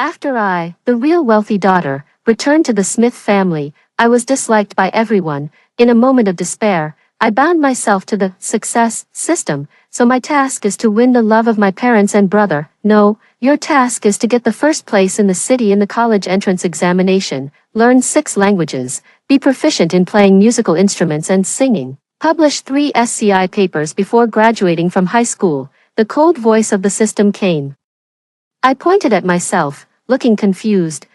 After I, the real wealthy daughter, returned to the Smith family, I was disliked by everyone. In a moment of despair, I bound myself to the success system, so my task is to win the love of my parents and brother. No, your task is to get the first place in the city in the college entrance examination, learn 6 languages, be proficient in playing musical instruments and singing, publish 3 SCI papers before graduating from high school. The cold voice of the system came. I pointed at myself, looking confused.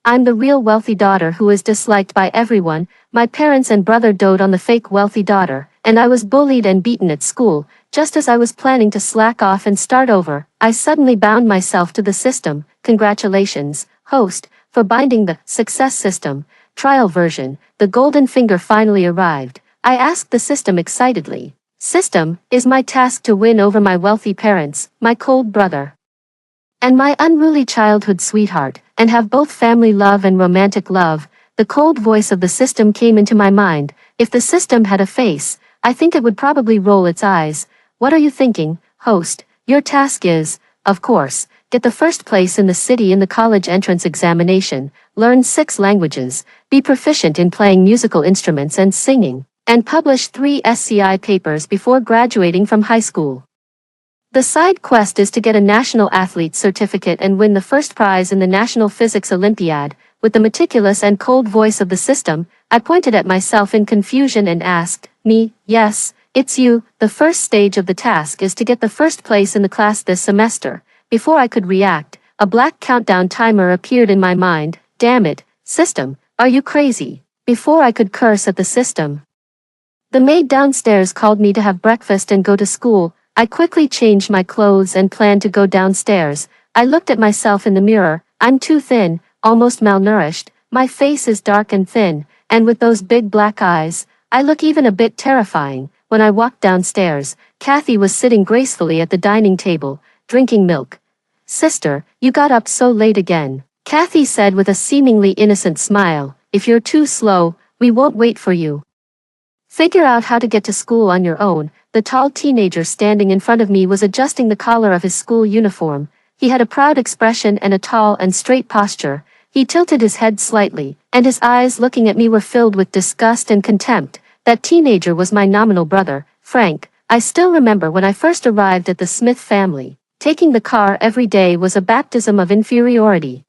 I'm the real wealthy daughter who is disliked by everyone. My parents and brother dote on the fake wealthy daughter, and I was bullied and beaten at school. Just as I was planning to slack off and start over, I suddenly bound myself to the system. Congratulations, host, for binding the success system. Trial version. The golden finger finally arrived. I asked the system excitedly. System, is my task to win over my wealthy parents, my cold brother, and my unruly childhood sweetheart, and have both family love and romantic love? The cold voice of the system came into my mind. If the system had a face, I think it would probably roll its eyes. What are you thinking, host? Your task is, of course, get the first place in the city in the college entrance examination, learn 6 languages, be proficient in playing musical instruments and singing, and publish 3 SCI papers before graduating from high school. The side quest is to get a national athlete certificate and win the first prize in the National Physics Olympiad. With the meticulous and cold voice of the system, I pointed at myself in confusion and asked, Yes, it's you. The first stage of the task is to get the first place in the class this semester. Before I could react, a black countdown timer appeared in my mind. Damn it, system, are you crazy? Before I could curse at the system, the maid downstairs called me to have breakfast and go to school. I quickly changed my clothes and planned to go downstairs. I looked at myself in the mirror. I'm too thin, almost malnourished. My face is dark and thin, and with those big black eyes, I look even a bit terrifying. When I walked downstairs, Kathy was sitting gracefully at the dining table, drinking milk. Sister, you got up so late again, Kathy said with a seemingly innocent smile. If you're too slow, we won't wait for you. Figure out how to get to school on your own. The tall teenager standing in front of me was adjusting the collar of his school uniform. He had a proud expression and a tall and straight posture. He tilted his head slightly, and his eyes looking at me were filled with disgust and contempt. That teenager was my nominal brother, Frank. I still remember when I first arrived at the Smith family. Taking the car every day was a baptism of inferiority.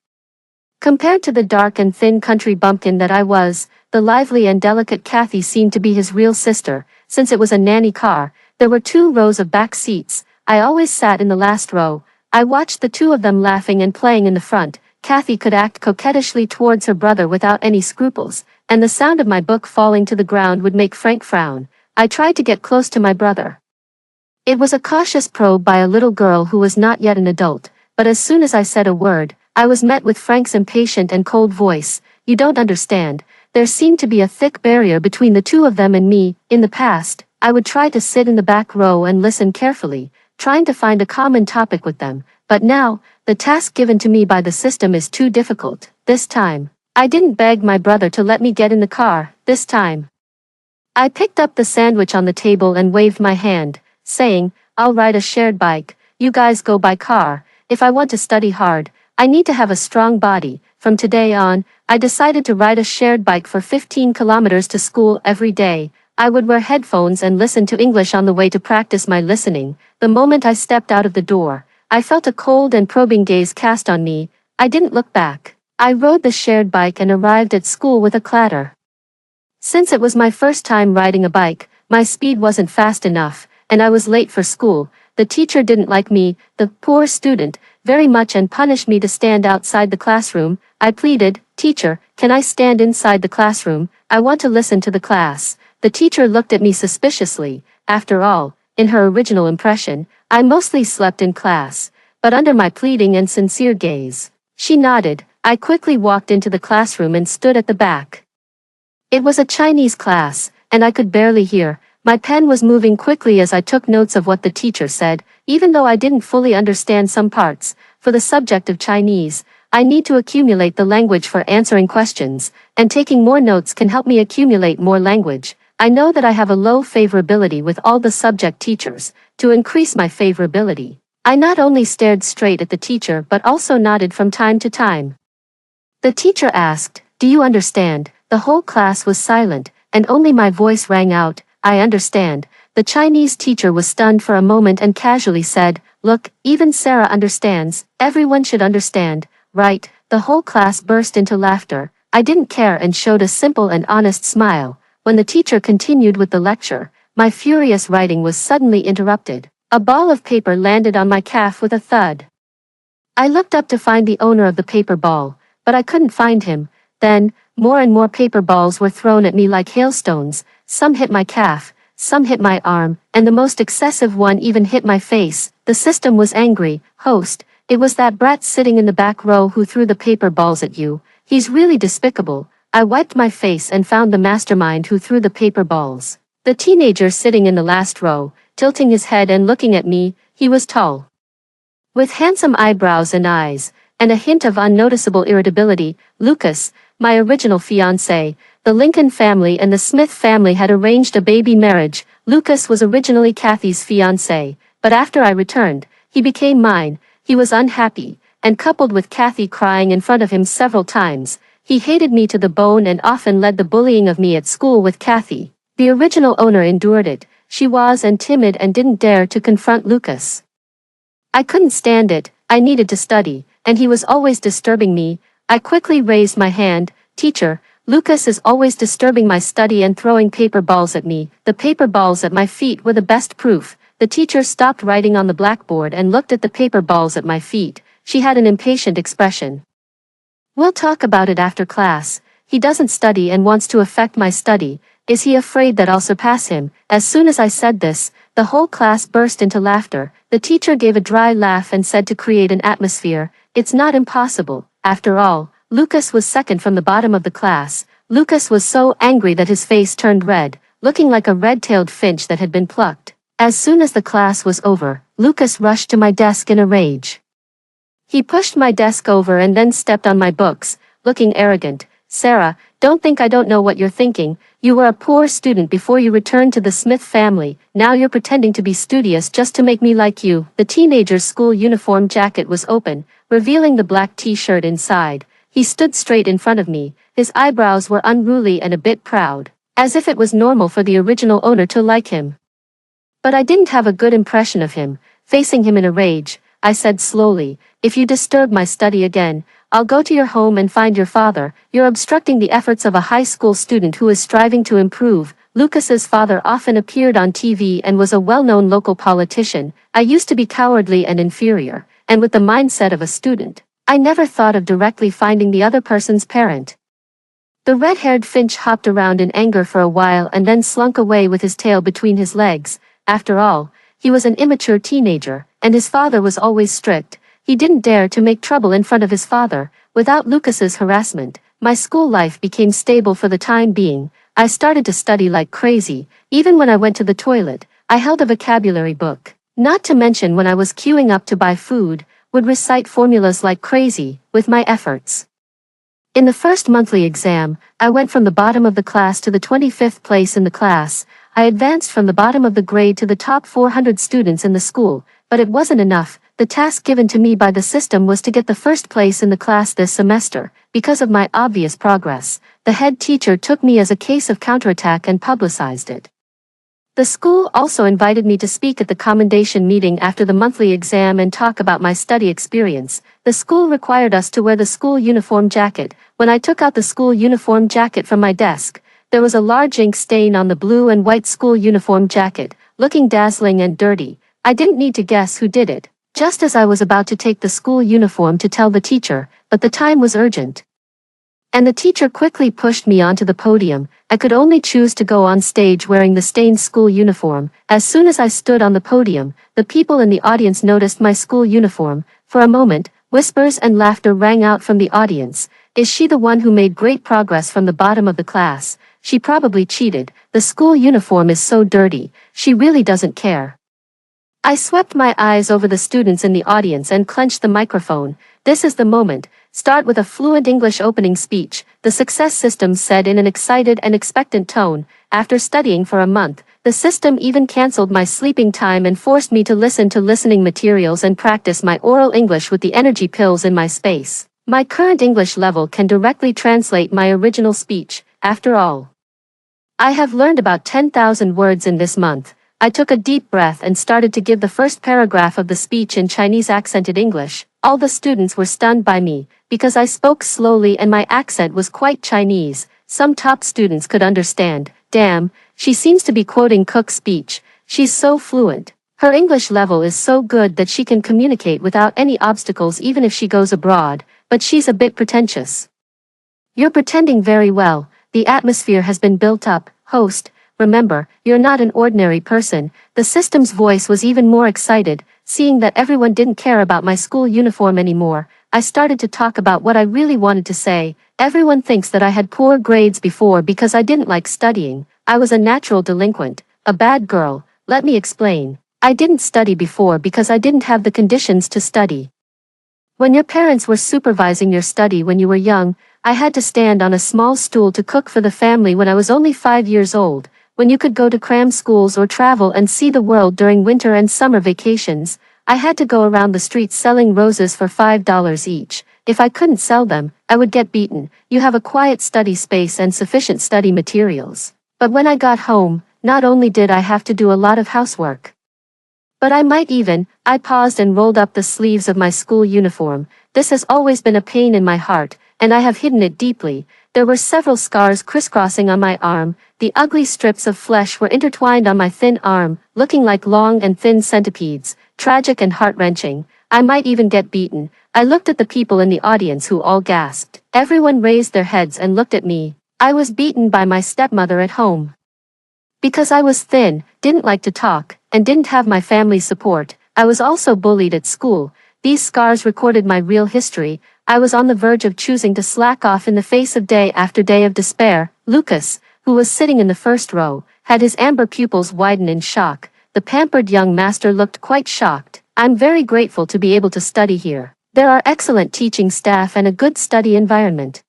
Compared to the dark and thin country bumpkin that I was, the lively and delicate Kathy seemed to be his real sister. Since it was a nanny car, there were 2 rows of back seats. I always sat in the last row. I watched the 2 of them laughing and playing in the front. Kathy could act coquettishly towards her brother without any scruples, and the sound of my book falling to the ground would make Frank frown. I tried to get close to my brother. It was a cautious probe by a little girl who was not yet an adult, but as soon as I said a word, I was met with Frank's impatient and cold voice. You don't understand. There seemed to be a thick barrier between the 2 of them and me. In the past, I would try to sit in the back row and listen carefully, trying to find a common topic with them, but now, the task given to me by the system is too difficult. This time, I didn't beg my brother to let me get in the car. This time, I picked up the sandwich on the table and waved my hand, saying, I'll ride a shared bike, you guys go by car. If I want to study hard, I need to have a strong body. From today on, I decided to ride a shared bike for 15 kilometers to school every day. I would wear headphones and listen to English on the way to practice my listening. The moment I stepped out of the door, I felt a cold and probing gaze cast on me. I didn't look back. I rode the shared bike and arrived at school with a clatter. Since it was my first time riding a bike, my speed wasn't fast enough, and I was late for school. The teacher didn't like me, the poor student, very much and punished me to stand outside the classroom. I pleaded, Teacher, can I stand inside the classroom? I want to listen to the class. The teacher looked at me suspiciously. After all, in her original impression, I mostly slept in class. But under my pleading and sincere gaze, she nodded. I quickly walked into the classroom and stood at the back. It was a Chinese class, and I could barely hear. My pen was moving quickly as I took notes of what the teacher said, even though I didn't fully understand some parts. For the subject of Chinese, I need to accumulate the language for answering questions, and taking more notes can help me accumulate more language. I know that I have a low favorability with all the subject teachers. To increase my favorability, I not only stared straight at the teacher but also nodded from time to time. The teacher asked, "Do you understand?" The whole class was silent, and only my voice rang out, "I understand." The Chinese teacher was stunned for a moment and casually said, "Look, even Sarah understands, everyone should understand, right?" The whole class burst into laughter. I didn't care and showed a simple and honest smile. When the teacher continued with the lecture, my furious writing was suddenly interrupted. A ball of paper landed on my calf with a thud. I looked up to find the owner of the paper ball, but I couldn't find him. Then, more and more paper balls were thrown at me like hailstones. Some hit my calf, some hit my arm, and the most excessive one even hit my face. The system was angry. "Host, it was that brat sitting in the back row who threw the paper balls at you. He's really despicable." I wiped my face and found the mastermind who threw the paper balls. The teenager sitting in the last row, tilting his head and looking at me. He was tall, with handsome eyebrows and eyes, and a hint of unnoticeable irritability. Lucas, my original fiancé. The Lincoln family and the Smith family had arranged a baby marriage. Lucas was originally Kathy's fiancé, but after I returned, he became mine. He was unhappy, and coupled with Kathy crying in front of him several times, he hated me to the bone and often led the bullying of me at school with Kathy. The original owner endured it. She was timid and didn't dare to confront Lucas. I couldn't stand it. I needed to study, and he was always disturbing me. I quickly raised my hand. "Teacher, Lucas is always disturbing my study and throwing paper balls at me." The paper balls at my feet were the best proof. The teacher stopped writing on the blackboard and looked at the paper balls at my feet. She had an impatient expression. "We'll talk about it after class. He doesn't study and wants to affect my study. Is he afraid that I'll surpass him?" As soon as I said this, the whole class burst into laughter. The teacher gave a dry laugh and said to create an atmosphere, "It's not impossible." After all, Lucas was second from the bottom of the class. Lucas was so angry that his face turned red, looking like a red-tailed finch that had been plucked. As soon as the class was over, Lucas rushed to my desk in a rage. He pushed my desk over and then stepped on my books, looking arrogant. "Sarah, don't think I don't know what you're thinking. You were a poor student before you returned to the Smith family. Now you're pretending to be studious just to make me like you." The teenager's school uniform jacket was open, revealing the black t-shirt inside. He stood straight in front of me. His eyebrows were unruly and a bit proud, as if it was normal for the original owner to like him. But I didn't have a good impression of him. Facing him in a rage, I said slowly, "If you disturb my study again, I'll go to your home and find your father. You're obstructing the efforts of a high school student who is striving to improve." Lucas's father often appeared on TV and was a well-known local politician. I used to be cowardly and inferior, and with the mindset of a student, I never thought of directly finding the other person's parent. The red-haired finch hopped around in anger for a while and then slunk away with his tail between his legs. After all, he was an immature teenager, and his father was always strict. He didn't dare to make trouble in front of his father. Without Lucas's harassment, my school life became stable for the time being. I started to study like crazy. Even when I went to the toilet, I held a vocabulary book. Not to mention when I was queuing up to buy food, would recite formulas like crazy. With my efforts, in the first monthly exam, I went from the bottom of the class to the 25th place in the class. I advanced from the bottom of the grade to the top 400 students in the school, but it wasn't enough. The task given to me by the system was to get the first place in the class this semester. Because of my obvious progress, the head teacher took me as a case of counterattack and publicized it. The school also invited me to speak at the commendation meeting after the monthly exam and talk about my study experience. The school required us to wear the school uniform jacket. When I took out the school uniform jacket from my desk, there was a large ink stain on the blue and white school uniform jacket, looking dazzling and dirty. I didn't need to guess who did it. Just as I was about to take the school uniform to tell the teacher, but the time was urgent, and the teacher quickly pushed me onto the podium. I could only choose to go on stage wearing the stained school uniform. As soon as I stood on the podium, the people in the audience noticed my school uniform. For a moment, whispers and laughter rang out from the audience. "Is she the one who made great progress from the bottom of the class? She probably cheated. The school uniform is so dirty. She really doesn't care." I swept my eyes over the students in the audience and clenched the microphone. This is the moment. Start with a fluent English opening speech, the success system said in an excited and expectant tone. After studying for a month, the system even canceled my sleeping time and forced me to listen to listening materials and practice my oral English with the energy pills in my space. My current English level can directly translate my original speech, after all. I have learned about 10,000 words in this month. I took a deep breath and started to give the first paragraph of the speech in Chinese accented English. All the students were stunned by me, because I spoke slowly and my accent was quite Chinese. Some top students could understand. Damn, she seems to be quoting Cook's speech. She's so fluent. Her English level is so good that she can communicate without any obstacles even if she goes abroad, but she's a bit pretentious. You're pretending very well. The atmosphere has been built up. Host, remember, you're not an ordinary person. The system's voice was even more excited. Seeing that everyone didn't care about my school uniform anymore, I started to talk about what I really wanted to say. Everyone thinks that I had poor grades before because I didn't like studying. I was a natural delinquent, a bad girl. Let me explain. I didn't study before because I didn't have the conditions to study. When your parents were supervising your study when you were young, I had to stand on a small stool to cook for the family when I was only 5 years old. When you could go to cram schools or travel and see the world during winter and summer vacations, I had to go around the streets selling roses for $5 each. If I couldn't sell them, I would get beaten. You have a quiet study space and sufficient study materials. But when I got home, not only did I have to do a lot of housework, but I paused and rolled up the sleeves of my school uniform. This has always been a pain in my heart, and I have hidden it deeply. There were several scars crisscrossing on my arm. The ugly strips of flesh were intertwined on my thin arm, looking like long and thin centipedes. Tragic and heart-wrenching. I might even get beaten. I looked at the people in the audience who all gasped. Everyone raised their heads and looked at me. I was beaten by my stepmother at home. Because I was thin, didn't like to talk, and didn't have my family's support, I was also bullied at school. These scars recorded my real history. I was on the verge of choosing to slack off in the face of day after day of despair. Lucas, who was sitting in the first row, had his amber pupils widen in shock. The pampered young master looked quite shocked. I'm very grateful to be able to study here. There are excellent teaching staff and a good study environment.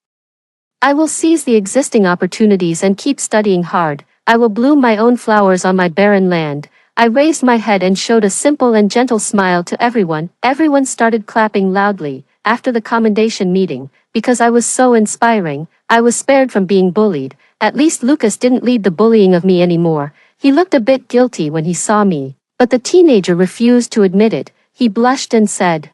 I will seize the existing opportunities and keep studying hard. I will bloom my own flowers on my barren land. I raised my head and showed a simple and gentle smile to everyone. Everyone started clapping loudly. After the commendation meeting, because I was so inspiring, I was spared from being bullied. At least Lucas didn't lead the bullying of me anymore. He looked a bit guilty when he saw me, but the teenager refused to admit it. He blushed and said,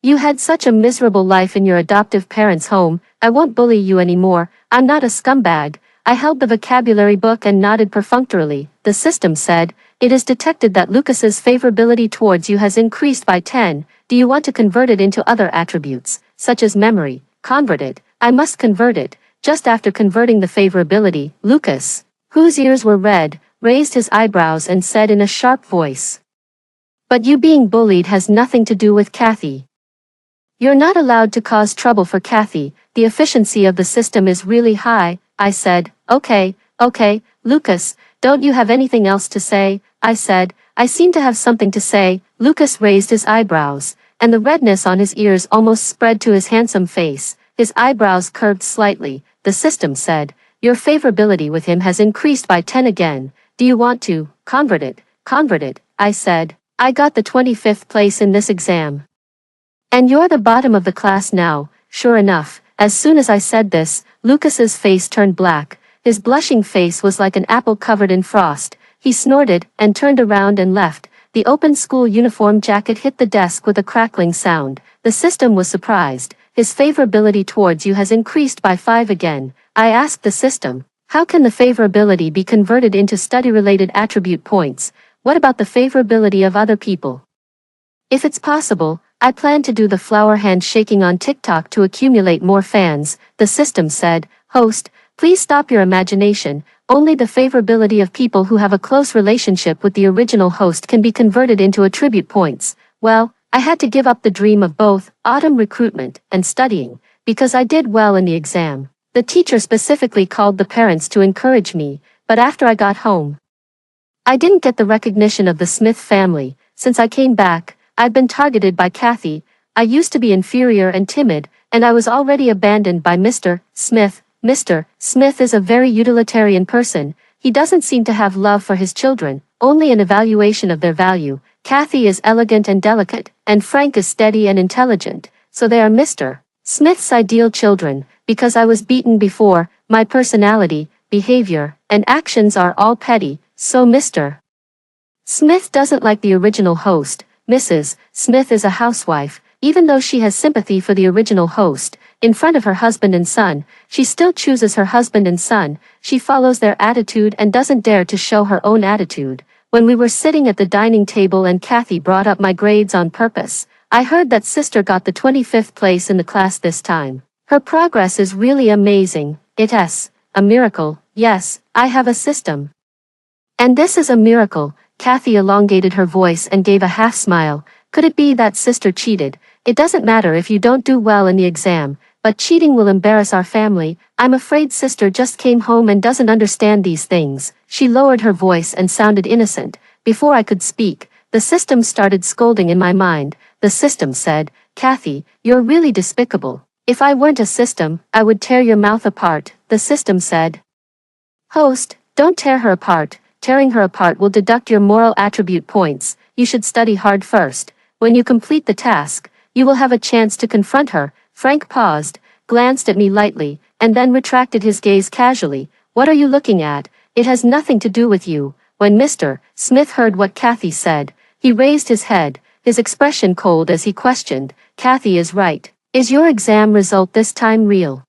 "You had such a miserable life in your adoptive parents' home. I won't bully you anymore. I'm not a scumbag." I held the vocabulary book and nodded perfunctorily. The system said, "It is detected that Lucas's favorability towards you has increased by 10. Do you want to convert it into other attributes, such as memory? Convert it." I must convert it. Just after converting the favorability, Lucas, whose ears were red, raised his eyebrows and said in a sharp voice, "But you being bullied has nothing to do with Kathy. You're not allowed to cause trouble for Kathy. The efficiency of the system is really high." I said, Okay, Lucas, don't you have anything else to say?" I said, "I seem to have something to say." Lucas raised his eyebrows, and the redness on his ears almost spread to his handsome face. His eyebrows curved slightly. The system said, "Your favorability with him has increased by 10 again. Do you want to convert it?" "Convert it," I said. "I got the 25th place in this exam. And you're the bottom of the class now." Sure enough, as soon as I said this, Lucas's face turned black. His blushing face was like an apple covered in frost. He snorted and turned around and left. The open school uniform jacket hit the desk with a crackling sound. The system was surprised. "His favorability towards you has increased by 5 again." I asked the system, "How can the favorability be converted into study-related attribute points? What about the favorability of other people? If it's possible, I plan to do the flower hand shaking on TikTok to accumulate more fans." The system said, "Host, please stop your imagination. Only the favorability of people who have a close relationship with the original host can be converted into attribute points." Well, I had to give up the dream of both autumn recruitment and studying, because I did well in the exam. The teacher specifically called the parents to encourage me, but after I got home, I didn't get the recognition of the Smith family. since I came back, I've been targeted by Kathy. I used to be inferior and timid, and I was already abandoned by Mr. Smith. Mr. Smith is a very utilitarian person. He doesn't seem to have love for his children, only an evaluation of their value. Kathy is elegant and delicate, and Frank is steady and intelligent, so they are Mr. Smith's ideal children. Because I was beaten before, my personality, behavior, and actions are all petty, so Mr. Smith doesn't like the original host. Mrs. Smith is a housewife. Even though she has sympathy for the original host, in front of her husband and son, she still chooses her husband and son. She follows their attitude and doesn't dare to show her own attitude. When we were sitting at the dining table and Kathy brought up my grades on purpose, I heard that sister got the 25th place in the class this time. Her progress is really amazing. It's a miracle. Yes, I have a system. And this is a miracle. Kathy elongated her voice and gave a half smile. Could it be that sister cheated? It doesn't matter if you don't do well in the exam, but cheating will embarrass our family. I'm afraid sister just came home and doesn't understand these things. She lowered her voice and sounded innocent. Before I could speak, the system started scolding in my mind. The system said, Kathy, you're really despicable. If I weren't a system, I would tear your mouth apart, the system said. Host, don't tear her apart. Tearing her apart will deduct your moral attribute points. You should study hard first. When you complete the task, you will have a chance to confront her. Frank paused, glanced at me lightly, and then retracted his gaze casually. What are you looking at? It has nothing to do with you. When Mr. Smith heard what Kathy said, he raised his head, his expression cold as he questioned, Kathy is right. Is your exam result this time real?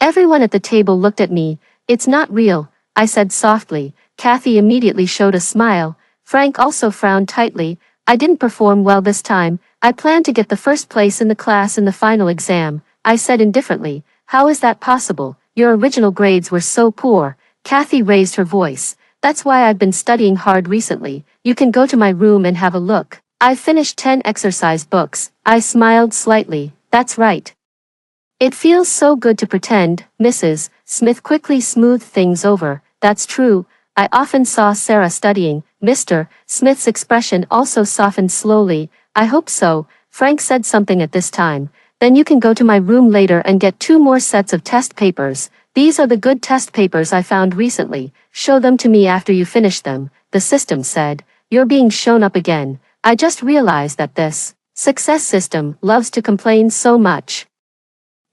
Everyone at the table looked at me. It's not real, I said softly. Kathy immediately showed a smile. Frank also frowned tightly. I didn't perform well this time. I plan to get the first place in the class in the final exam, I said indifferently. How is that possible? Your original grades were so poor. Kathy raised her voice. That's why I've been studying hard recently. You can go to my room and have a look. I've finished 10 exercise books. I smiled slightly. That's right. It feels so good to pretend. Mrs. Smith quickly smoothed things over. That's true. I often saw Sarah studying. Mr. Smith's expression also softened slowly. I hope so. Frank said something at this time. Then you can go to my room later and get 2 more sets of test papers. These are the good test papers I found recently. Show them to me after you finish them, the system said. You're being shown up again. I just realized that this success system loves to complain so much.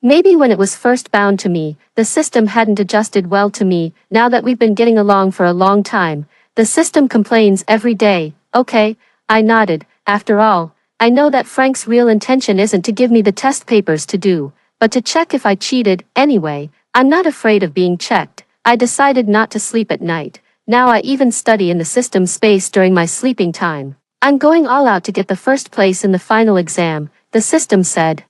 Maybe when it was first bound to me, the system hadn't adjusted well to me. Now that we've been getting along for a long time, the system complains every day. Okay, I nodded. After all, I know that Frank's real intention isn't to give me the test papers to do, but to check if I cheated. Anyway, I'm not afraid of being checked. I decided not to sleep at night. Now I even study in the system space during my sleeping time. I'm going all out to get the first place in the final exam, the system said.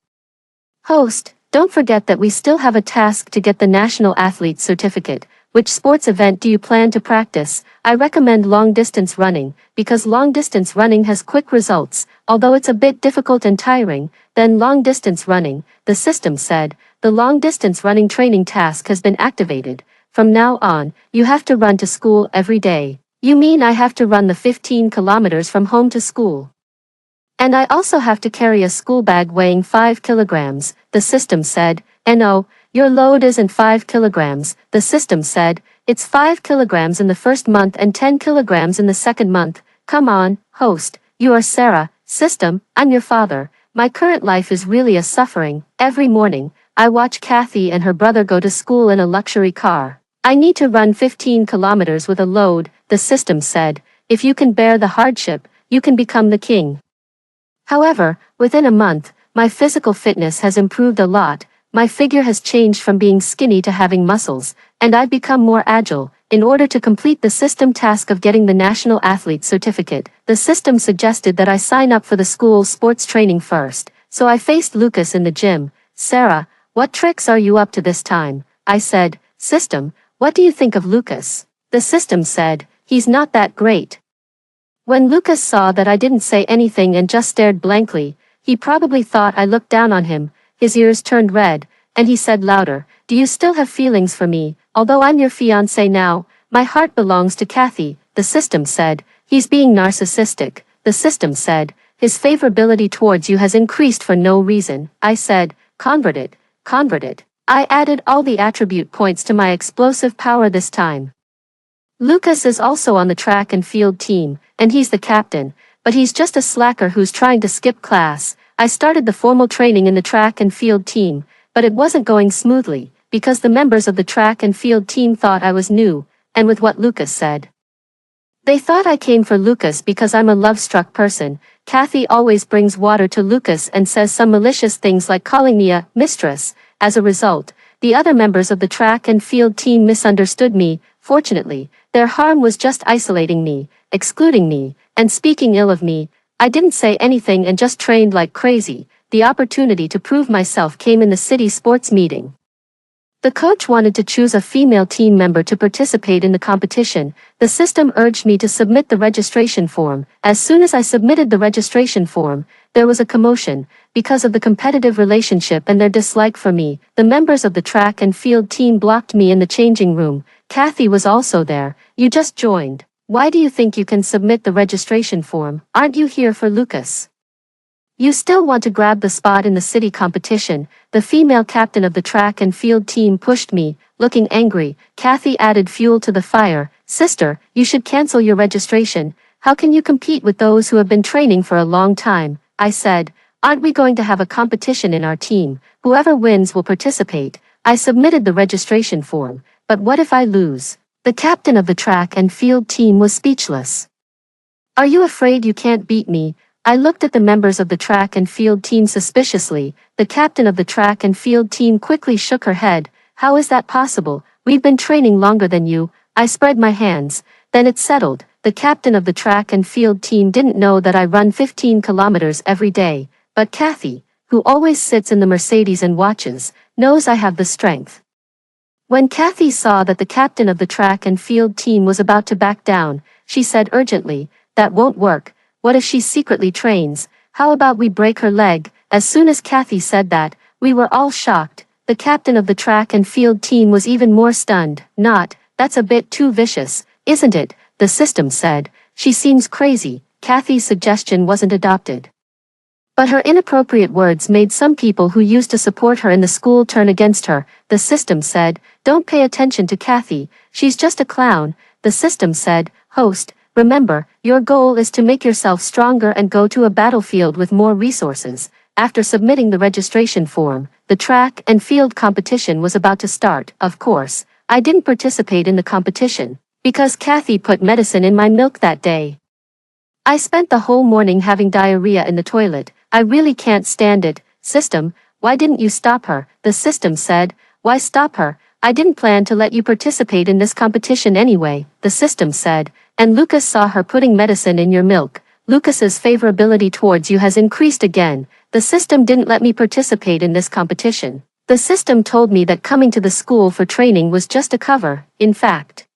Host, don't forget that we still have a task to get the National Athlete Certificate. Which sports event do you plan to practice? I recommend long-distance running, because long-distance running has quick results, although it's a bit difficult and tiring. Then long-distance running, the system said. The long-distance running training task has been activated. From now on, you have to run to school every day. You mean I have to run the 15 kilometers from home to school? And I also have to carry a school bag weighing 5 kilograms, the system said. No, your load isn't 5 kilograms, the system said. It's 5 kilograms in the first month and 10 kilograms in the second month. Come on, host, you are Sarah. System, I'm your father. My current life is really a suffering. Every morning, I watch Kathy and her brother go to school in a luxury car. I need to run 15 kilometers with a load, the system said. If you can bear the hardship, you can become the king. However, within a month, my physical fitness has improved a lot. My figure has changed from being skinny to having muscles, and I've become more agile. In order to complete the system task of getting the National Athlete Certificate, the system suggested that I sign up for the school's sports training first. So I faced Lucas in the gym. Sarah, what tricks are you up to this time? I said. System, what do you think of Lucas? The system said, he's not that great. When Lucas saw that I didn't say anything and just stared blankly, he probably thought I looked down on him. His ears turned red, and he said louder, do you still have feelings for me? Although I'm your fiancé now, my heart belongs to Kathy, the system said. He's being narcissistic, the system said. His favorability towards you has increased for no reason. I said, converted, converted. I added all the attribute points to my explosive power this time. Lucas is also on the track and field team, and he's the captain, but he's just a slacker who's trying to skip class. I started the formal training in the track and field team, but it wasn't going smoothly, because the members of the track and field team thought I was new, and with what Lucas said. They thought I came for Lucas because I'm a love-struck person. Kathy always brings water to Lucas and says some malicious things like calling me a mistress. As a result, the other members of the track and field team misunderstood me. Fortunately, their harm was just isolating me, excluding me, and speaking ill of me. I didn't say anything and just trained like crazy. The opportunity to prove myself came in the city sports meeting. The coach wanted to choose a female team member to participate in the competition. The system urged me to submit the registration form. As soon as I submitted the registration form, there was a commotion. Because of the competitive relationship and their dislike for me, the members of the track and field team blocked me in the changing room. Kathy was also there. You just joined. Why do you think you can submit the registration form? Aren't you here for Lucas? You still want to grab the spot in the city competition. The female captain of the track and field team pushed me, looking angry. Kathy added fuel to the fire. Sister, you should cancel your registration. How can you compete with those who have been training for a long time? I said, aren't we going to have a competition in our team? Whoever wins will participate. I submitted the registration form, but what if I lose? The captain of the track and field team was speechless. Are you afraid you can't beat me? I looked at the members of the track and field team suspiciously. The captain of the track and field team quickly shook her head. How is that possible? We've been training longer than you. I spread my hands. Then it settled. The captain of the track and field team didn't know that I run 15 kilometers every day. But Kathy, who always sits in the Mercedes and watches, knows I have the strength. When Kathy saw that the captain of the track and field team was about to back down, she said urgently, that won't work. What if she secretly trains? How about we break her leg? As soon as Kathy said that, we were all shocked. The captain of the track and field team was even more stunned. That's a bit too vicious, isn't it? The system said. She seems crazy. Kathy's suggestion wasn't adopted. But her inappropriate words made some people who used to support her in the school turn against her. The system said, don't pay attention to Kathy. She's just a clown. The system said, host, remember, your goal is to make yourself stronger and go to a battlefield with more resources. After submitting the registration form, the track and field competition was about to start. Of course, I didn't participate in the competition, because Kathy put medicine in my milk that day. I spent the whole morning having diarrhea in the toilet. I really can't stand it. System, why didn't you stop her? The system said, why stop her? I didn't plan to let you participate in this competition anyway. The system said, and Lucas saw her putting medicine in your milk. Lucas's favorability towards you has increased again. The system didn't let me participate in this competition. The system told me that coming to the school for training was just a cover. In fact,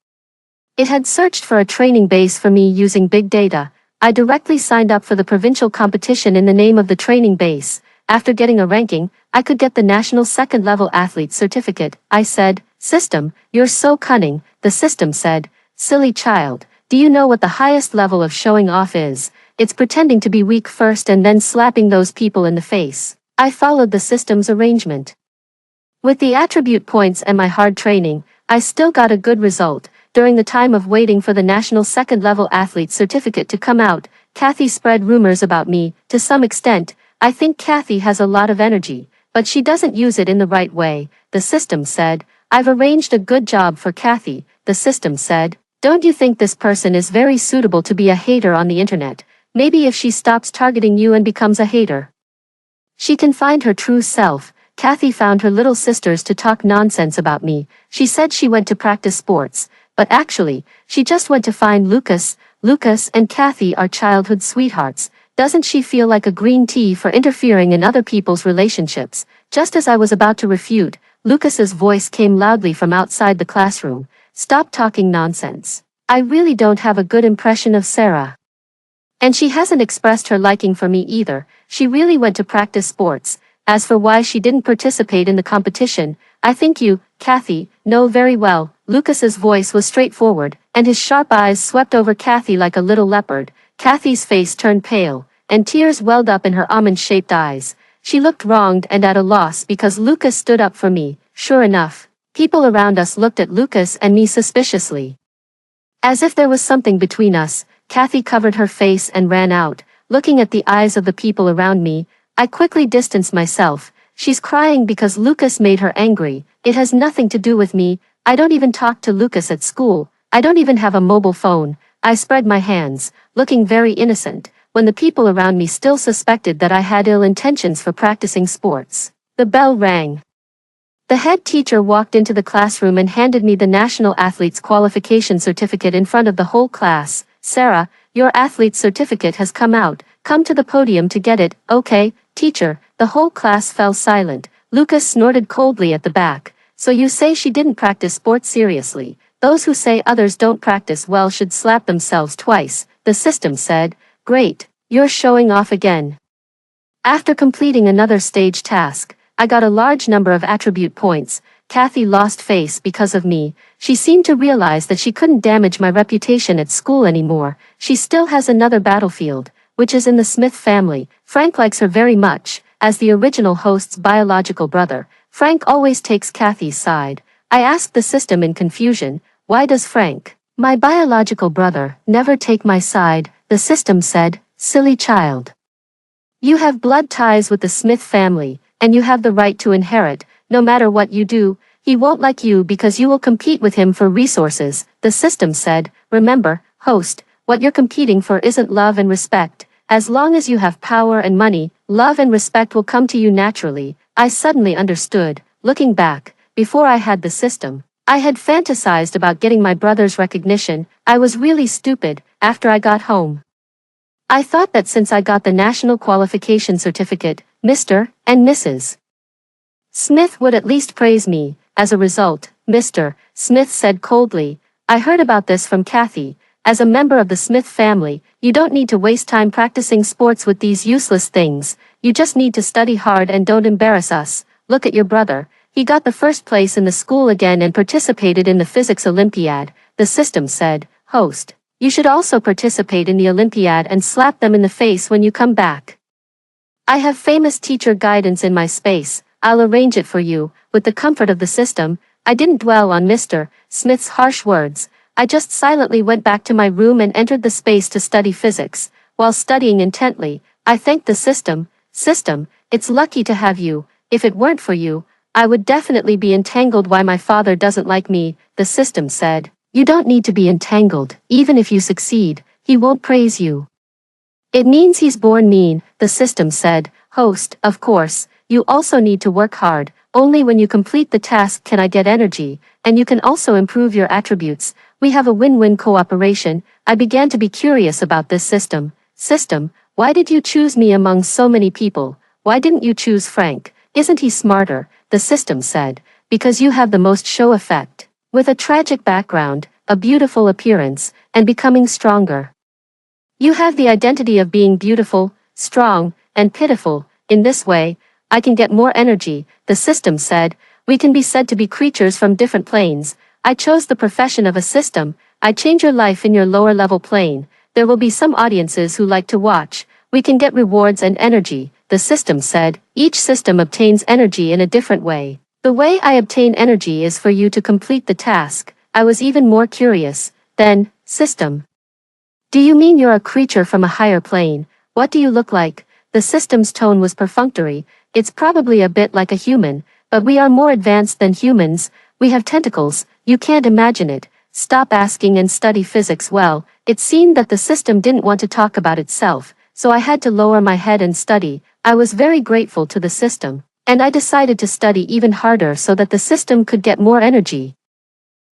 it had searched for a training base for me using big data. I directly signed up for the provincial competition in the name of the training base. After getting a ranking, I could get the national second-level athlete certificate. I said, system, you're so cunning. The system said, silly child. Do you know what the highest level of showing off is? It's pretending to be weak first and then slapping those people in the face. I followed the system's arrangement. With the attribute points and my hard training, I still got a good result. During the time of waiting for the national second-level athlete certificate to come out, Kathy spread rumors about me. To some extent, I think Kathy has a lot of energy, but she doesn't use it in the right way. The system said, I've arranged a good job for Kathy. The system said, don't you think this person is very suitable to be a hater on the internet? Maybe if she stops targeting you and becomes a hater, she can find her true self. Kathy found her little sisters to talk nonsense about me. She said she went to practice sports, but actually, she just went to find Lucas. Lucas and Kathy are childhood sweethearts. Doesn't she feel like a green tea for interfering in other people's relationships? Just as I was about to refute, Lucas's voice came loudly from outside the classroom. Stop talking nonsense. I really don't have a good impression of Sarah. And she hasn't expressed her liking for me either. She really went to practice sports. As for why she didn't participate in the competition, I think you, Kathy, know very well. Lucas's voice was straightforward, and his sharp eyes swept over Kathy like a little leopard. Kathy's face turned pale, and tears welled up in her almond-shaped eyes. She looked wronged and at a loss because Lucas stood up for me. Sure enough, people around us looked at Lucas and me suspiciously. As if there was something between us, Kathy covered her face and ran out. Looking at the eyes of the people around me, I quickly distanced myself. She's crying because Lucas made her angry. It has nothing to do with me. I don't even talk to Lucas at school. I don't even have a mobile phone. I spread my hands, looking very innocent, when the people around me still suspected that I had ill intentions for practicing sports. The bell rang. The head teacher walked into the classroom and handed me the National Athletes Qualification Certificate in front of the whole class. Sarah, your athlete's certificate has come out. Come to the podium to get it. Okay, teacher. The whole class fell silent. Lucas snorted coldly at the back. So you say she didn't practice sports seriously. Those who say others don't practice well should slap themselves twice, the system said. Great, you're showing off again. After completing another stage task, I got a large number of attribute points. Kathy lost face because of me. She seemed to realize that she couldn't damage my reputation at school anymore. She still has another battlefield, which is in the Smith family. Frank likes her very much. As the original host's biological brother, Frank always takes Kathy's side. I asked the system in confusion, why does Frank, my biological brother, never take my side? The system said, silly child. You have blood ties with the Smith family, and you have the right to inherit. No matter what you do, he won't like you because you will compete with him for resources, the system said. Remember, host, what you're competing for isn't love and respect. As long as you have power and money, love and respect will come to you naturally. I suddenly understood. Looking back, before I had the system, I had fantasized about getting my brother's recognition. I was really stupid. After I got home, I thought that since I got the national qualification certificate, Mr. and Mrs. Smith would at least praise me. As a result, Mr. Smith said coldly, I heard about this from Kathy. As a member of the Smith family, you don't need to waste time practicing sports with these useless things. You just need to study hard and don't embarrass us. Look at your brother. He got the first place in the school again and participated in the physics Olympiad. The system said, host, you should also participate in the Olympiad and slap them in the face when you come back. I have famous teacher guidance in my space. I'll arrange it for you. With the comfort of the system, I didn't dwell on Mr. Smith's harsh words. I just silently went back to my room and entered the space to study physics. While studying intently, I thanked the system. System, it's lucky to have you. If it weren't for you, I would definitely be entangled. Why my father doesn't like me, the system said. You don't need to be entangled. Even if you succeed, he won't praise you. It means he's born mean, the system said. Host, of course, you also need to work hard. Only when you complete the task can I get energy, and you can also improve your attributes. We have a win-win cooperation. I began to be curious about this system. System, why did you choose me among so many people? Why didn't you choose Frank? Isn't he smarter? The system said. Because you have the most show effect. With a tragic background, a beautiful appearance, and becoming stronger. You have the identity of being beautiful, strong, and pitiful. In this way, I can get more energy, the system said. We can be said to be creatures from different planes. I chose the profession of a system. I change your life in your lower level plane. There will be some audiences who like to watch. We can get rewards and energy, the system said. Each system obtains energy in a different way. The way I obtain energy is for you to complete the task. I was even more curious. Then, system. Do you mean you're a creature from a higher plane? What do you look like? The system's tone was perfunctory. It's probably a bit like a human, but we are more advanced than humans. We have tentacles. You can't imagine it. Stop asking and study physics. Well, it seemed that the system didn't want to talk about itself, so I had to lower my head and study. I was very grateful to the system, and I decided to study even harder so that the system could get more energy.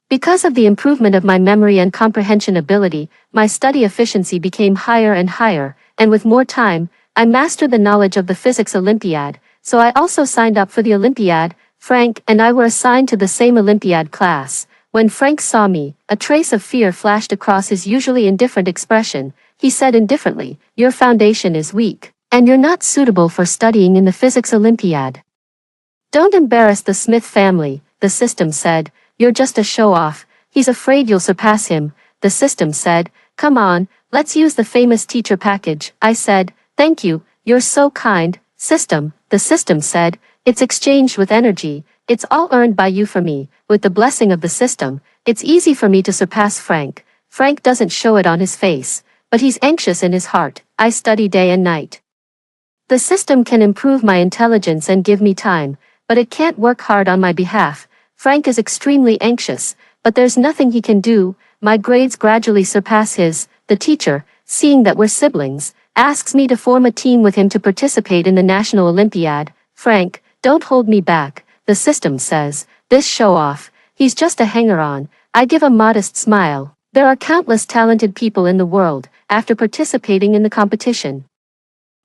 Because of the improvement of my memory and comprehension ability, my study efficiency became higher and higher, and with more time, I mastered the knowledge of the physics Olympiad, so I also signed up for the Olympiad. Frank and I were assigned to the same Olympiad class. When Frank saw me, a trace of fear flashed across his usually indifferent expression. He said indifferently, your foundation is weak, and you're not suitable for studying in the physics Olympiad. Don't embarrass the Smith family, the system said. You're just a show-off. He's afraid you'll surpass him, the system said. Come on, let's use the famous teacher package. I said, thank you, you're so kind, system. The system said, it's exchanged with energy. It's all earned by you for me. With the blessing of the system, it's easy for me to surpass Frank. Frank doesn't show it on his face, but he's anxious in his heart. I study day and night. The system can improve my intelligence and give me time, but it can't work hard on my behalf. Frank is extremely anxious, but there's nothing he can do. My grades gradually surpass his. The teacher, seeing that we're siblings, asks me to form a team with him to participate in the National Olympiad. Frank, don't hold me back, the system says. This show-off, he's just a hanger-on. I give a modest smile. There are countless talented people in the world, after participating in the competition.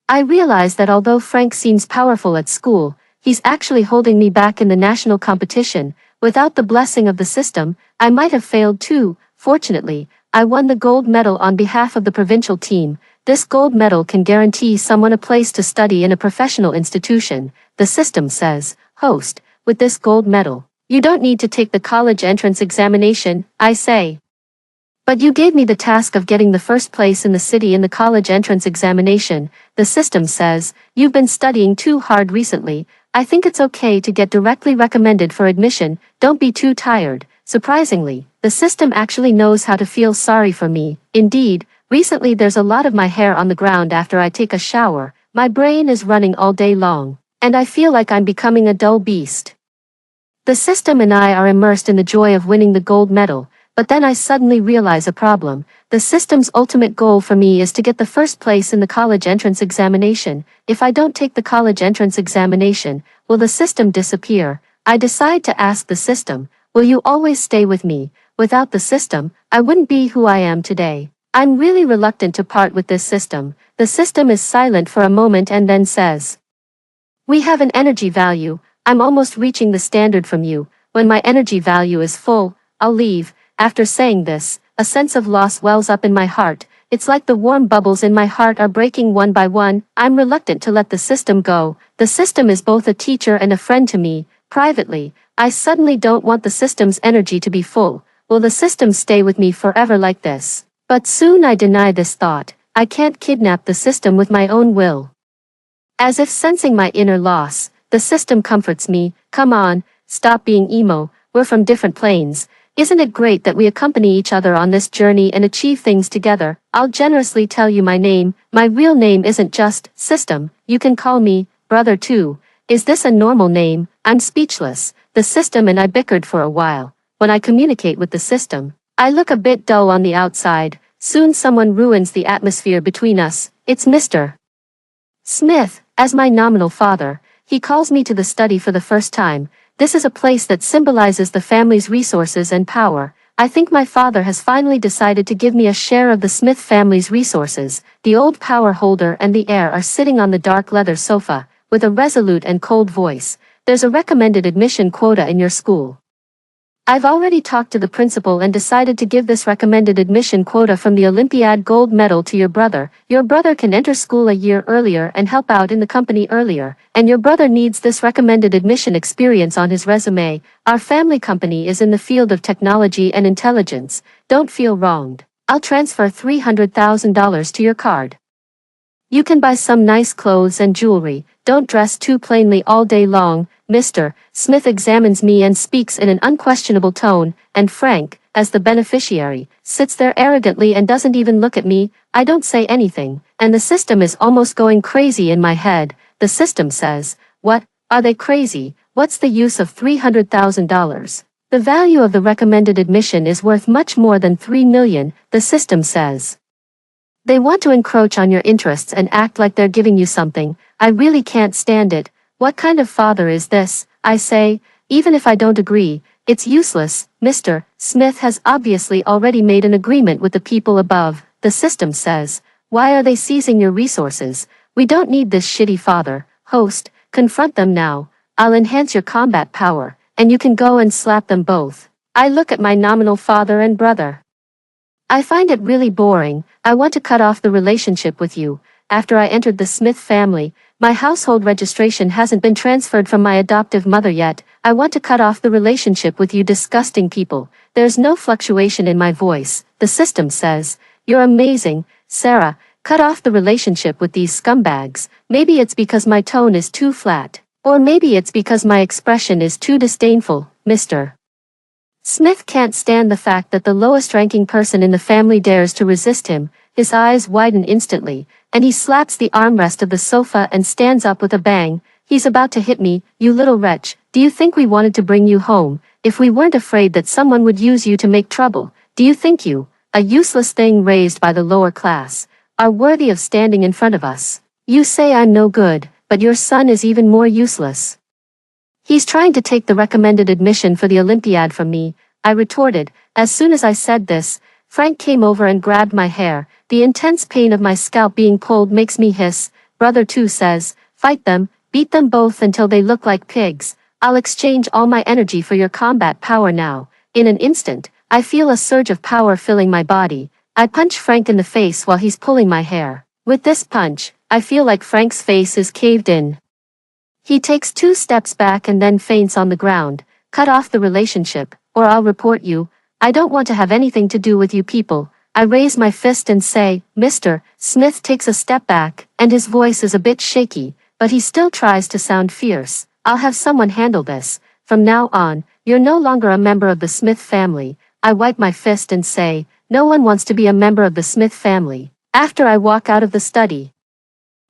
I realize that although Frank seems powerful at school, he's actually holding me back in the national competition. Without the blessing of the system, I might have failed too. Fortunately, I won the gold medal on behalf of the provincial team. This gold medal can guarantee someone a place to study in a professional institution, the system says. Host, with this gold medal, you don't need to take the college entrance examination, I say. But you gave me the task of getting the first place in the city in the college entrance examination, the system says. You've been studying too hard recently. I think it's okay to get directly recommended for admission. Don't be too tired. Surprisingly, the system actually knows how to feel sorry for me. Indeed, recently there's a lot of my hair on the ground after I take a shower. My brain is running all day long, and I feel like I'm becoming a dull beast. The system and I are immersed in the joy of winning the gold medal, but then I suddenly realize a problem. The system's ultimate goal for me is to get the first place in the college entrance examination. If I don't take the college entrance examination, will the system disappear? I decide to ask the system, will you always stay with me? Without the system, I wouldn't be who I am today. I'm really reluctant to part with this system. The system is silent for a moment and then says, we have an energy value. I'm almost reaching the standard from you. When my energy value is full, I'll leave. After saying this, a sense of loss wells up in my heart. It's like the warm bubbles in my heart are breaking one by one. I'm reluctant to let the system go. The system is both a teacher and a friend to me. Privately, I suddenly don't want the system's energy to be full. Will the system stay with me forever like this? But soon I deny this thought. I can't kidnap the system with my own will. As if sensing my inner loss, the system comforts me. Come on, stop being emo. We're from different planes. Isn't it great that we accompany each other on this journey and achieve things together? I'll generously tell you my name. My real name isn't just system. You can call me brother too. Is this a normal name? I'm speechless. The system and I bickered for a while. When I communicate with the system, I look a bit dull on the outside. Soon someone ruins the atmosphere between us. It's Mr. Smith, as my nominal father. He calls me to the study for the first time. This is a place that symbolizes the family's resources and power. I think my father has finally decided to give me a share of the Smith family's resources. The old power holder and the heir are sitting on the dark leather sofa, with a resolute and cold voice. There's a recommended admission quota in your school. I've already talked to the principal and decided to give this recommended admission quota from the Olympiad gold medal to your brother. Your brother can enter school a year earlier and help out in the company earlier, and your brother needs this recommended admission experience on his resume. Our family company is in the field of technology and intelligence. Don't feel wronged. I'll transfer $300,000 to your card. You can buy some nice clothes and jewelry. Don't dress too plainly all day long. Mr. Smith examines me and speaks in an unquestionable tone, and Frank, as the beneficiary, sits there arrogantly and doesn't even look at me. I don't say anything, and the system is almost going crazy in my head. The system says, what, are they crazy? What's the use of $300,000? The value of the recommended admission is worth much more than $3 million, the system says. They want to encroach on your interests and act like they're giving you something. I really can't stand it. What kind of father is this? I say, even if I don't agree, it's useless. Mr. Smith has obviously already made an agreement with the people above, the system says. Why are they seizing your resources? We don't need this shitty father. Host, confront them now. I'll enhance your combat power, and you can go and slap them both. I look at my nominal father and brother. I find it really boring. I want to cut off the relationship with you. After I entered the Smith family, my household registration hasn't been transferred from my adoptive mother yet. I want to cut off the relationship with you disgusting people. There's no fluctuation in my voice, the system says. You're amazing, Sarah. Cut off the relationship with these scumbags. Maybe it's because my tone is too flat. Or maybe it's because my expression is too disdainful, Mr. Smith can't stand the fact that the lowest-ranking person in the family dares to resist him. His eyes widen instantly, and he slaps the armrest of the sofa and stands up with a bang. He's about to hit me. You little wretch. Do you think we wanted to bring you home if we weren't afraid that someone would use you to make trouble? Do you think you, a useless thing raised by the lower class, are worthy of standing in front of us? You say I'm no good, but your son is even more useless. He's trying to take the recommended admission for the Olympiad from me, I retorted. As soon as I said this, Frank came over and grabbed my hair. The intense pain of my scalp being pulled makes me hiss. Brother 2 says, fight them, beat them both until they look like pigs. I'll exchange all my energy for your combat power now. In an instant, I feel a surge of power filling my body. I punch Frank in the face while he's pulling my hair. With this punch, I feel like Frank's face is caved in. He takes 2 steps back and then faints on the ground. Cut off the relationship, or I'll report you. I don't want to have anything to do with you people. I raise my fist and say, Mr. Smith takes a step back, and his voice is a bit shaky, but he still tries to sound fierce. I'll have someone handle this. From now on, you're no longer a member of the Smith family. I wipe my fist and say, no one wants to be a member of the Smith family. After I walk out of the study,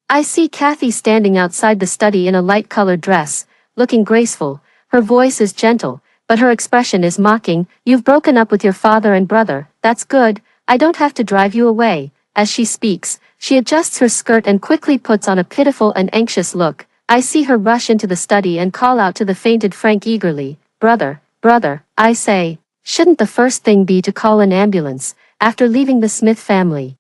I see Kathy standing outside the study in a light-colored dress, looking graceful. Her voice is gentle, but her expression is mocking. You've broken up with your father and brother. That's good. I don't have to drive you away. As she speaks, she adjusts her skirt and quickly puts on a pitiful and anxious look. I see her rush into the study and call out to the fainted Frank eagerly. Brother, I say. Shouldn't the first thing be to call an ambulance after leaving the Smith family?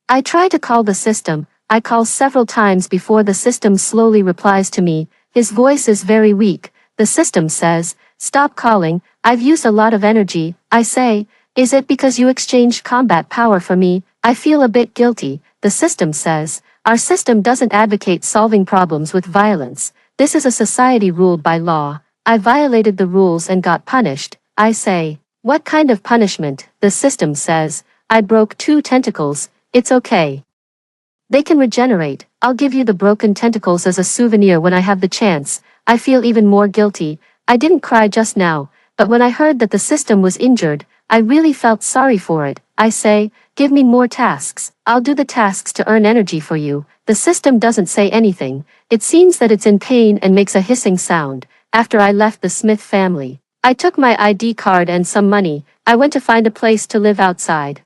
I try to call the system. I call several times before the system slowly replies to me. His voice is very weak. The system says, stop calling, I've used a lot of energy. I say, is it because you exchanged combat power for me? I feel a bit guilty. The system says, our system doesn't advocate solving problems with violence. This is a society ruled by law. I violated the rules and got punished. I say, what kind of punishment? The system says, I broke 2 tentacles. It's okay. They can regenerate. I'll give you the broken tentacles as a souvenir when I have the chance. I feel even more guilty. I didn't cry just now, but when I heard that the system was injured, I really felt sorry for it. I say, give me more tasks. I'll do the tasks to earn energy for you. The system doesn't say anything. It seems that it's in pain and makes a hissing sound. After I left the Smith family, I took my ID card and some money. I went to find a place to live outside.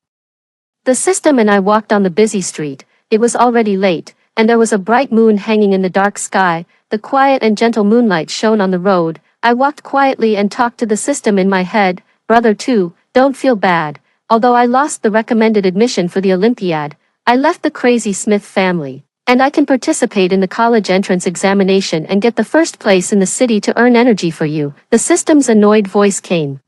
The system and I walked on the busy street. It was already late, and there was a bright moon hanging in the dark sky. The quiet and gentle moonlight shone on the road. I walked quietly and talked to the system in my head. Brother 2, don't feel bad. Although I lost the recommended admission for the Olympiad, I left the crazy Smith family, and I can participate in the college entrance examination and get the first place in the city to earn energy for you. The system's annoyed voice came.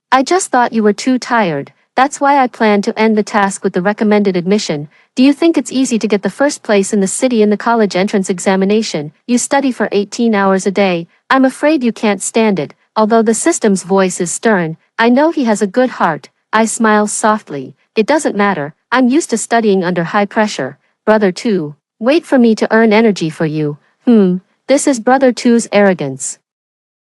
I just thought you were too tired. That's why I plan to end the task with the recommended admission. Do you think it's easy to get the first place in the city in the college entrance examination? You study for 18 hours a day. I'm afraid you can't stand it. Although the system's voice is stern, I know he has a good heart. I smile softly. It doesn't matter. I'm used to studying under high pressure. Brother 2, wait for me to earn energy for you. This is Brother 2's arrogance.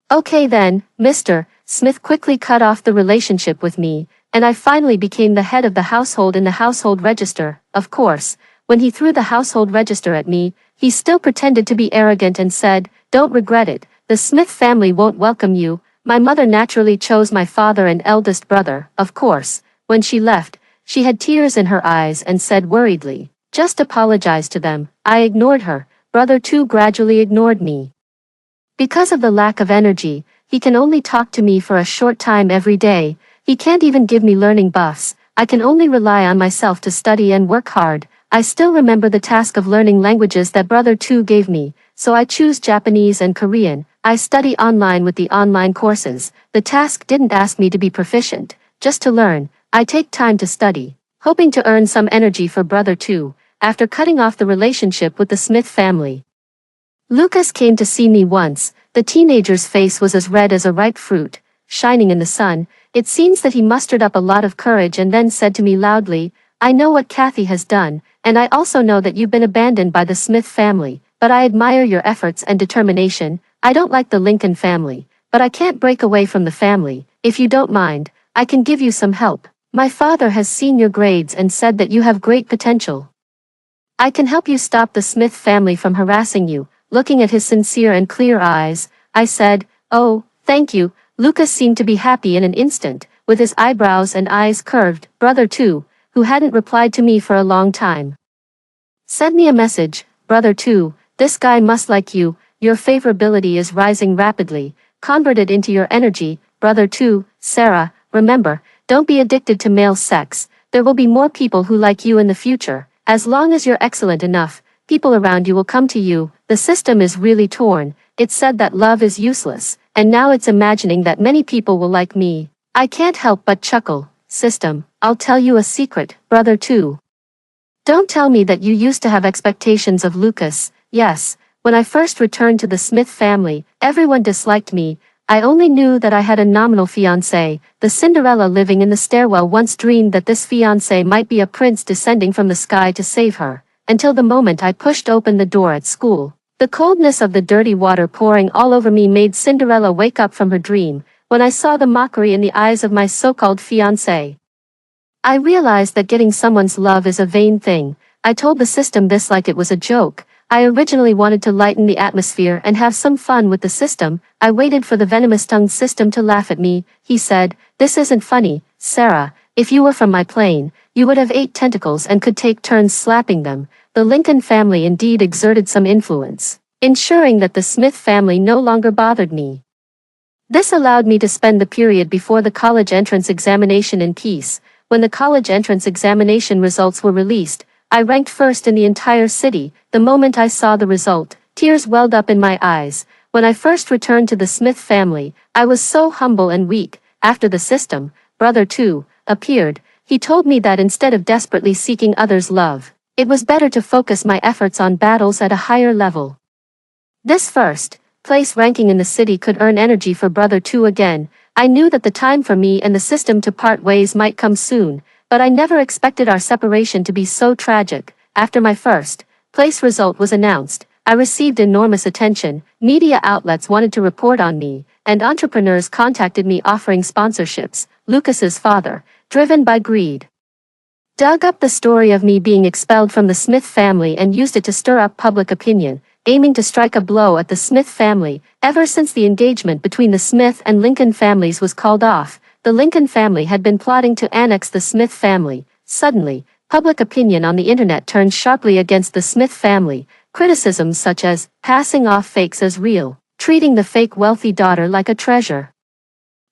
Okay then, Mr. Smith quickly cut off the relationship with me, and I finally became the head of the household in the household register. Of course, when he threw the household register at me, he still pretended to be arrogant and said, don't regret it, the Smith family won't welcome you. My mother naturally chose my father and eldest brother. Of course, when she left, she had tears in her eyes and said worriedly, just apologize to them. I ignored her. Brother 2 gradually ignored me. Because of the lack of energy, he can only talk to me for a short time every day. He can't even give me learning buffs. I can only rely on myself to study and work hard. I still remember the task of learning languages that Brother 2 gave me, so I choose Japanese and Korean. I study online with the online courses. The task didn't ask me to be proficient, just to learn. I take time to study, hoping to earn some energy for Brother 2, after cutting off the relationship with the Smith family. Lucas came to see me once. The teenager's face was as red as a ripe fruit. shining in the sun. It seems that he mustered up a lot of courage and then said to me loudly, "I know what Kathy has done, and I also know that you've been abandoned by the Smith family, but I admire your efforts and determination. I don't like the Lincoln family, but I can't break away from the family. If you don't mind, I can give you some help. My father has seen your grades and said that you have great potential. I can help you stop the Smith family from harassing you." Looking at his sincere and clear eyes, I said, "Oh, thank you." Lucas seemed to be happy in an instant, with his eyebrows and eyes curved. Brother 2, who hadn't replied to me for a long time, sent me a message. "Brother 2, this guy must like you. Your favorability is rising rapidly. Convert it into your energy." Brother 2, Sarah, remember, don't be addicted to male sex. There will be more people who like you in the future. As long as you're excellent enough, people around you will come to you. The system is really torn. It said that love is useless, and now it's imagining that many people will like me. I can't help but chuckle. System, I'll tell you a secret, Brother 2. Don't tell me that you used to have expectations of Lucas. Yes, when I first returned to the Smith family, everyone disliked me. I only knew that I had a nominal fiancé. The Cinderella living in the stairwell once dreamed that this fiancé might be a prince descending from the sky to save her, until the moment I pushed open the door at school. The coldness of the dirty water pouring all over me made Cinderella wake up from her dream. When I saw the mockery in the eyes of my so-called fiancé, I realized that getting someone's love is a vain thing. I told the system this like it was a joke. I originally wanted to lighten the atmosphere and have some fun with the system. I waited for the venomous-tongued system to laugh at me. He said, "This isn't funny, Sarah. If you were from my plane, you would have 8 tentacles and could take turns slapping them." The Lincoln family indeed exerted some influence, ensuring that the Smith family no longer bothered me. This allowed me to spend the period before the college entrance examination in peace. When the college entrance examination results were released, I ranked first in the entire city. The moment I saw the result, tears welled up in my eyes. When I first returned to the Smith family, I was so humble and weak. After the system, Brother 2, appeared, he told me that instead of desperately seeking others' love, it was better to focus my efforts on battles at a higher level. This first place ranking in the city could earn energy for Brother 2 again. I knew that the time for me and the system to part ways might come soon, but I never expected our separation to be so tragic. After my first place result was announced, I received enormous attention. Media outlets wanted to report on me, and entrepreneurs contacted me offering sponsorships. Lucas's father, driven by greed, dug up the story of me being expelled from the Smith family and used it to stir up public opinion, aiming to strike a blow at the Smith family. Ever since the engagement between the Smith and Lincoln families was called off, the Lincoln family had been plotting to annex the Smith family. Suddenly, public opinion on the internet turned sharply against the Smith family. Criticisms such as passing off fakes as real, treating the fake wealthy daughter like a treasure,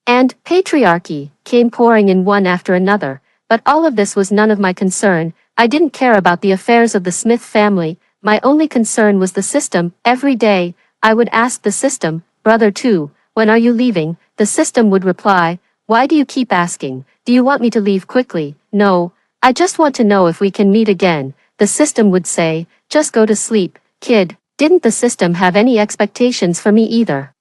and patriarchy came pouring in one after another. But all of this was none of my concern. I didn't care about the affairs of the Smith family. My only concern was the system. Every day, I would ask the system, "Brother 2, when are you leaving?" The system would reply, "Why do you keep asking? Do you want me to leave quickly?" "No, I just want to know if we can meet again." The system would say, "Just go to sleep, kid." Didn't the system have any expectations for me either?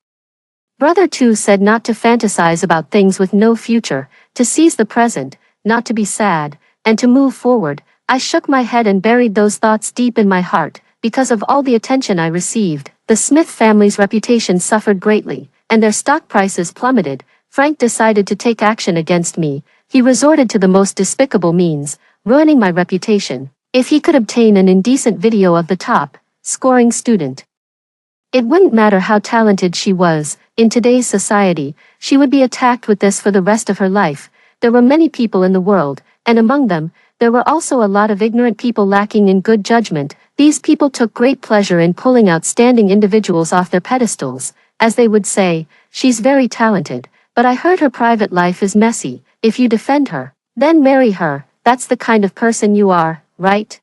Brother 2 said not to fantasize about things with no future, to seize the present, not to be sad, and to move forward. I shook my head and buried those thoughts deep in my heart. Because of all the attention I received, the Smith family's reputation suffered greatly, and their stock prices plummeted. Frank decided to take action against me. He resorted to the most despicable means, ruining my reputation. If he could obtain an indecent video of the top scoring student, it wouldn't matter how talented she was. In today's society, she would be attacked with this for the rest of her life. There were many people in the world, and among them, there were also a lot of ignorant people lacking in good judgment. These people took great pleasure in pulling outstanding individuals off their pedestals. As they would say, "She's very talented, but I heard her private life is messy. If you defend her, then marry her. That's the kind of person you are, right?"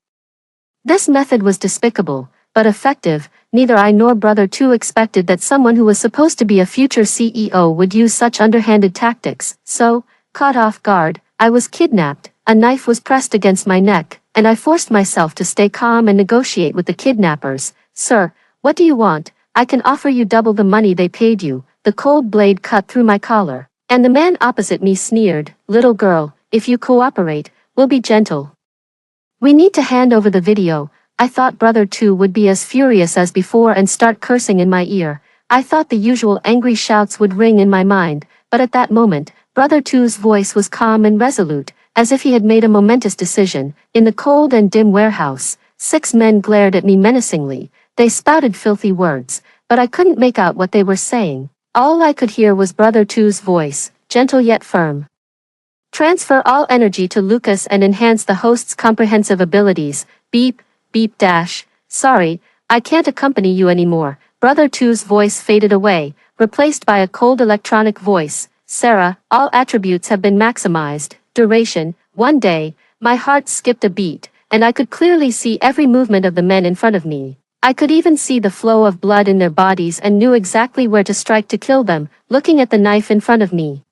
This method was despicable, but effective. Neither I nor Brother 2 expected that someone who was supposed to be a future CEO would use such underhanded tactics. So, caught off guard, I was kidnapped. A knife was pressed against my neck, and I forced myself to stay calm and negotiate with the kidnappers. "Sir, what do you want? I can offer you double the money they paid you." The cold blade cut through my collar, And the man opposite me sneered, "Little girl, if you cooperate, we'll be gentle. We need to hand over the video." I thought brother 2 would be as furious as before and start cursing in my ear. I thought the usual angry shouts would ring in my mind, but at that moment, brother 2's voice was calm and resolute, as if he had made a momentous decision. In the cold and dim warehouse, 6 men glared at me menacingly. They spouted filthy words, but I couldn't make out what they were saying. All I could hear was brother 2's voice, gentle yet firm. "Transfer all energy to Lucas and enhance the host's comprehensive abilities. Beep, beep dash. Sorry, I can't accompany you anymore." Brother 2's voice faded away, replaced by a cold electronic voice. "Sarah, all attributes have been maximized. Duration, 1 day." My heart skipped a beat, and I could clearly see every movement of the men in front of me. I could even see the flow of blood in their bodies and knew exactly where to strike to kill them, looking at the knife in front of me.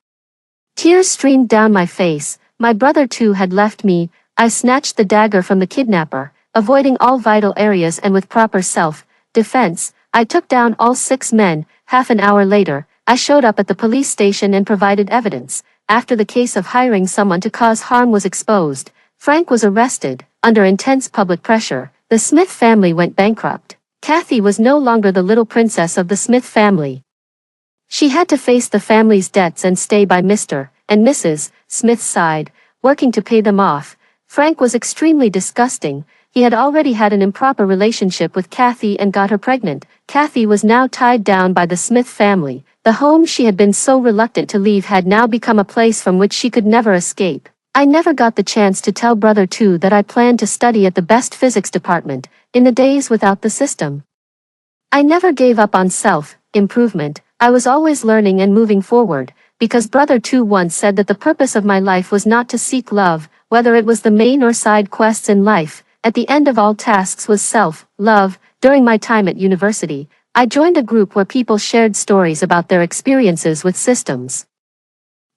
Tears streamed down my face. My brother 2 had left me. I snatched the dagger from the kidnapper, avoiding all vital areas, and with proper self-defense, I took down all 6 men. Half an hour later, I showed up at the police station and provided evidence. After the case of hiring someone to cause harm was exposed, Frank was arrested. Under intense public pressure, the Smith family went bankrupt. Kathy was no longer the little princess of the Smith family. She had to face the family's debts and stay by Mr. and Mrs. Smith's side, working to pay them off. Frank was extremely disgusting. He had already had an improper relationship with Kathy and got her pregnant. Kathy was now tied down by the Smith family. The home she had been so reluctant to leave had now become a place from which she could never escape. I never got the chance to tell brother 2 that I planned to study at the best physics department, in the days without the system. I never gave up on self-improvement. I was always learning and moving forward, because brother 2 once said that the purpose of my life was not to seek love, whether it was the main or side quests in life. At the end of all tasks was self-love. During my time at university, I joined a group where people shared stories about their experiences with systems.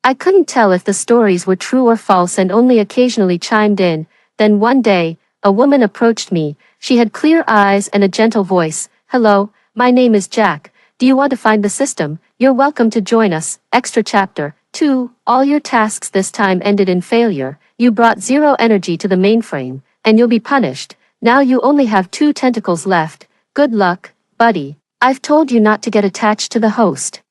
I couldn't tell if the stories were true or false and only occasionally chimed in. Then one day, a woman approached me. She had clear eyes and a gentle voice. "Hello, my name is Jack. Do you want to find the system? You're welcome to join us." Extra chapter 2. All your tasks this time ended in failure. You brought 0 energy to the mainframe, and you'll be punished. Now you only have 2 tentacles left. Good luck, buddy. I've told you not to get attached to the host.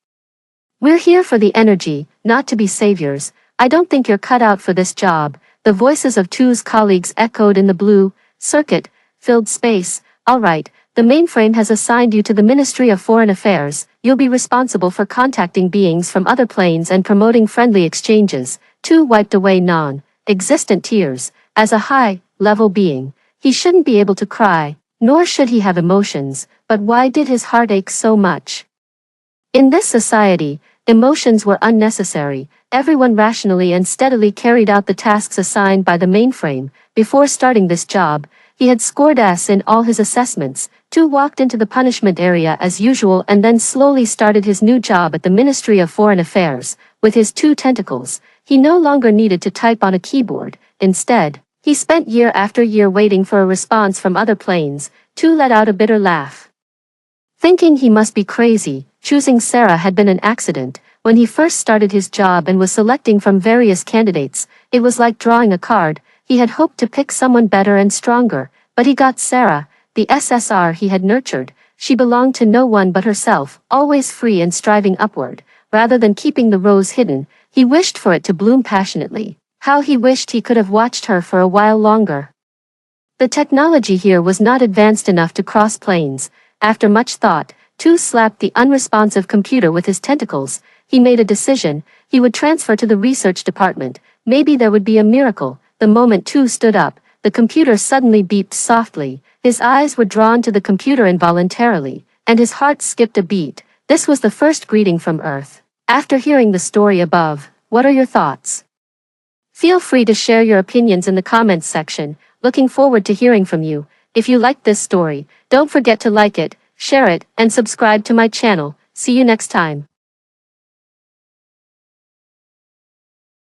We're here for the energy, not to be saviors. I don't think you're cut out for this job. The voices of 2's colleagues echoed in the blue circuit-filled space. All right, the mainframe has assigned you to the Ministry of Foreign Affairs. You'll be responsible for contacting beings from other planes and promoting friendly exchanges. 2 wiped away non-existent tears. As a high-level being, he shouldn't be able to cry, nor should he have emotions, but why did his heart ache so much? In this society, emotions were unnecessary. Everyone rationally and steadily carried out the tasks assigned by the mainframe. Before starting this job, he had scored S in all his assessments. 2 walked into the punishment area as usual and then slowly started his new job at the Ministry of Foreign Affairs. With his 2 tentacles, he no longer needed to type on a keyboard. Instead, he spent year after year waiting for a response from other planes. 2 let out a bitter laugh. Thinking he must be crazy, choosing Sarah had been an accident. When he first started his job and was selecting from various candidates, it was like drawing a card. He had hoped to pick someone better and stronger, but he got Sarah, the SSR he had nurtured. She belonged to no one but herself, always free and striving upward. Rather than keeping the rose hidden, he wished for it to bloom passionately. How he wished he could have watched her for a while longer. The technology here was not advanced enough to cross planes. After much thought, 2 slapped the unresponsive computer with his tentacles. He made a decision. He would transfer to the research department. Maybe there would be a miracle. The moment 2 stood up, the computer suddenly beeped softly. His eyes were drawn to the computer involuntarily, and his heart skipped a beat. This was the first greeting from Earth. After hearing the story above, what are your thoughts? Feel free to share your opinions in the comments section. Looking forward to hearing from you. If you liked this story, don't forget to like it, share it, and subscribe to my channel. See you next time.